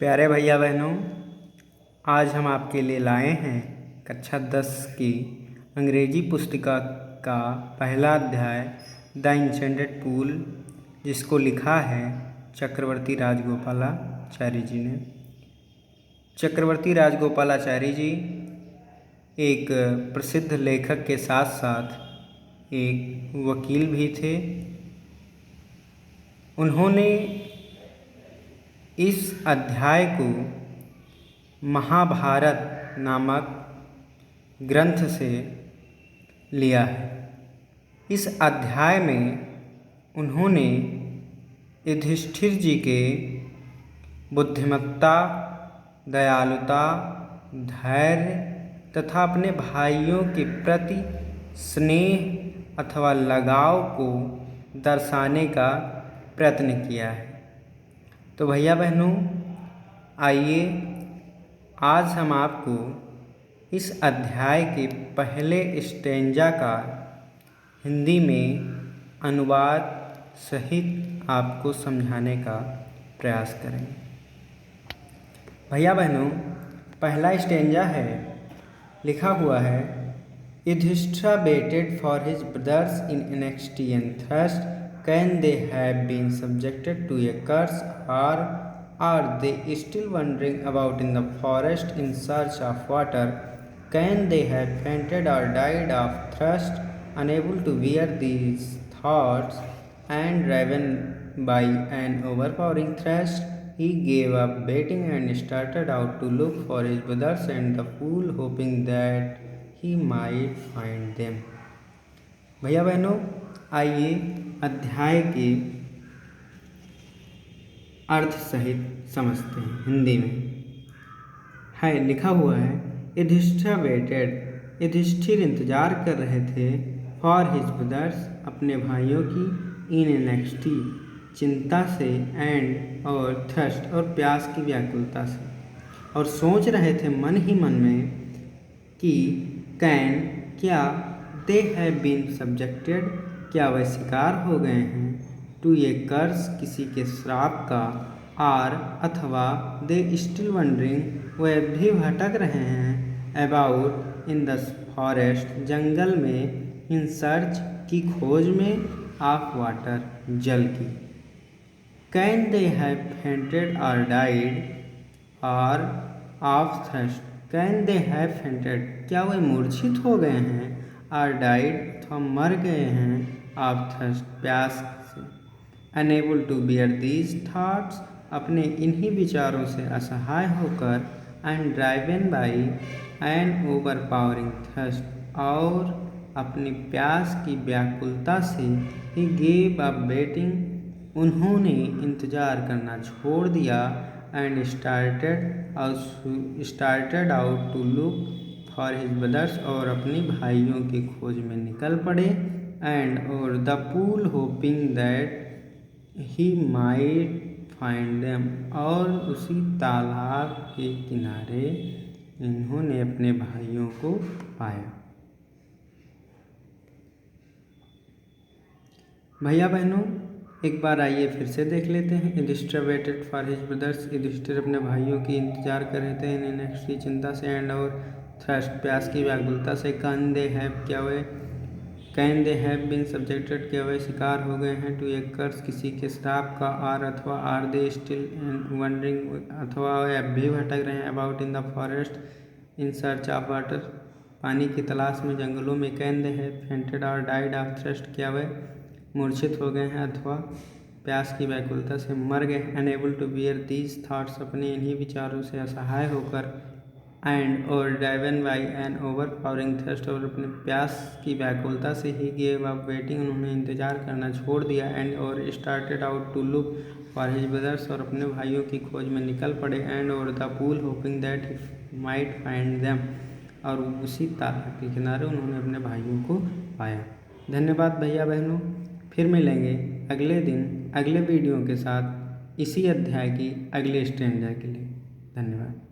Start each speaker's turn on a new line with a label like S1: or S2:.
S1: प्यारे भैया बहनों, आज हम आपके लिए लाए हैं कक्षा 10 की अंग्रेजी पुस्तिका का पहला अध्याय द इंचेंटेड पूल, जिसको लिखा है चक्रवर्ती राजगोपालाचारी जी ने। चक्रवर्ती राजगोपालाचारी जी एक प्रसिद्ध लेखक के साथ साथ एक वकील भी थे। उन्होंने इस अध्याय को महाभारत नामक ग्रंथ से लिया है। इस अध्याय में उन्होंने युधिष्ठिर जी के बुद्धिमत्ता, दयालुता, धैर्य तथा अपने भाइयों के प्रति स्नेह अथवा लगाव को दर्शाने का प्रयत्न किया है। तो भैया बहनों, आइए आज हम आपको इस अध्याय के पहले स्टेंजा का हिंदी में अनुवाद सहित आपको समझाने का प्रयास करेंगे। भैया बहनों, पहला स्टेंजा है, लिखा हुआ है, Yudhishthir waited for his brothers in anxiety and thirst. Can they have been subjected to a curse, or are they still wandering about in the forest in search of water? Can they have fainted or died of thirst, unable to bear these thoughts, and driven by an overpowering thirst? He gave up waiting and started out to look for his brothers and the pool, hoping that he might find them. भैया बहनों, आइए अध्याय के अर्थ सहित समझते हैं। हिंदी में है लिखा हुआ है, युधिष्ठिर वेटेड, युधिष्ठिर इंतजार कर रहे थे, फॉर हिज ब्रदर्स, अपने भाइयों की, इन एनेक्सिटी, चिंता से, एंड और थर्स्ट, और प्यास की व्याकुलता से, और सोच रहे थे मन ही मन में कि कैन, क्या, दे हैव बीन सब्जेक्टेड, क्या वह शिकार हो गए हैं, टू ये कर्स, किसी के श्राप का, आर, अथवा, दे स्टिल वंडरिंग, वह भी भटक रहे हैं, अबाउट, इन द फॉरेस्ट, जंगल में, इन सर्च, की खोज में, ऑफ वाटर, जल की। कैन दे हैव फेंटेड और डाइड, और of thirst, can they have fainted, क्या वे मूर्छित हो गए हैं, और डाइड, अथवा मर गए हैं, ऑफ थर्स्ट, प्यास से, unable to bear these thoughts, अपने इन्हीं विचारों से असहाय होकर, and driven by an overpowering thirst, और अपनी प्यास की व्याकुलता से, ही गेव अप वेटिंग, उन्होंने इंतजार करना छोड़ दिया, and started out to look for his brothers, और अपनी भाइयों की खोज में निकल पड़े, एंड और the pool, hoping that he might find them, और उसी तालाब के किनारे इन्होंने अपने भाइयों को पाया। भैया बहनों, एक बार आइए फिर से देख लेते हैं। Yudhishthir waited for his brothers, Yudhishthir अपने भाइयों की इंतजार कर रहे थे, इन नेक्स्ट चिंता से, एंड और थ्रस्ट, प्यास की व्याकुलता से, कैन दे हैव, क्या वे, can they have been subjected, क्या वे शिकार हो गए हैं, टू ए कर्स, किसी के श्राप का, आर, अथवा, आर दे स्टिल वंडरिंग, अथवा वे अब भी भटक रहे हैं, about in the forest in search of water, पानी की तलाश में जंगलों में, कैन दे हैव फेंटेड और डाइड ऑफ थ्रस्ट, क्या वे मूर्छित हो गए हैं अथवा प्यास की व्याकुलता से मर गए, unable to bear these thoughts, अपने इन्हीं विचारों से असहाय होकर, एंड और driven by an overpowering thirst, और अपने प्यास की व्याकुलता से, ही गेव अप वेटिंग, उन्होंने इंतजार करना छोड़ दिया, एंड और started out to look for his brothers, और अपने भाइयों की खोज में निकल पड़े, एंड और the pool, hoping that he might find them, और उसी तालाब के किनारे उन्होंने अपने भाइयों को पाया। धन्यवाद भैया बहनों, फिर मिलेंगे अगले दिन अगले वीडियो के साथ इसी अध्याय की अगले स्टेंजा के लिए। धन्यवाद।